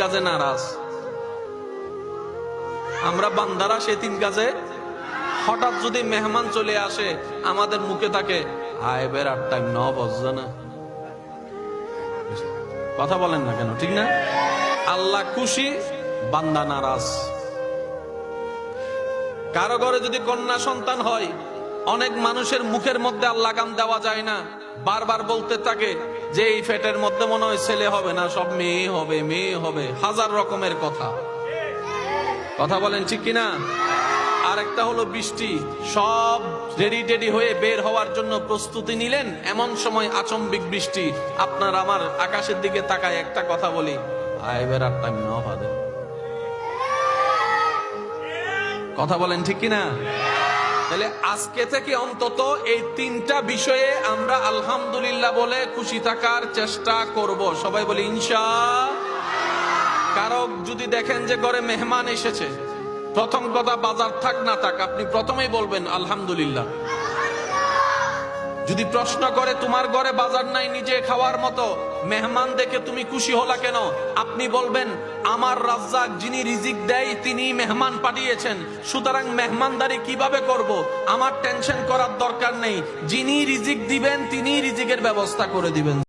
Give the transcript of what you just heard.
কাজে নারাজ, আমরা বান্দারা সেই 3 কাজে। হঠাৎ যদি মেহমান চলে আসে, আমাদের মুখে থাকে আয় বেরার টাইম 9 বাজছে না, কথা বলেন না কেন, ঠিক না? আল্লাহ খুশি, বান্দা নারাজ। কারো ঘরে যদি কন্যা সন্তান হয়, অনেক মানুষের মুখের মধ্যে আর লাগাম দেওয়া যায় না, বারবার বলতে থাকে যে এই ফেটের মধ্যে মনে হয় ছেলে হবে না, সব মেয়ে হবে, মেয়ে হবে, হাজার রকমের কথা। কথা বলেন ঠিক কিনা? আরেকটা হলো বৃষ্টি, সব রেডি টেডি হয়ে বের হওয়ার জন্য প্রস্তুতি নিলেন, এমন সময় আচম্বিক বৃষ্টি। আপনার আমার আকাশের দিকে তাকায় একটা কথা বলি, আয় বেরার টাইম না হবে। কথা বলেন ঠিক কিনা? তাহলে আজকে থেকে অন্তত এই 3টা বিষয়ে আমরা আলহামদুলিল্লাহ বলে খুশি থাকার চেষ্টা করব। সবাই বলি ইনশাআল্লাহ। কারো যদি দেখেন যে ঘরে মেহমান এসেছে, প্রথম কথা বাজার থাক না থাক, আপনি প্রথমেই বলবেন আলহামদুলিল্লাহ। যদি প্রশ্ন করে তোমার ঘরে বাজার নাই নিজে খাওয়ার মতো, মেহমান দেখে তুমি খুশি হলা কেন, আপনি বলবেন আমার রাজ্জাক যিনি রিজিক দেয় তিনি মেহমান পাঠিয়েছেন, সুতরাং মেহমানদারি কিভাবে করব আমার টেনশন করার দরকার নেই, যিনি রিজিক দিবেন তিনি রিজিকের ব্যবস্থা করে দিবেন।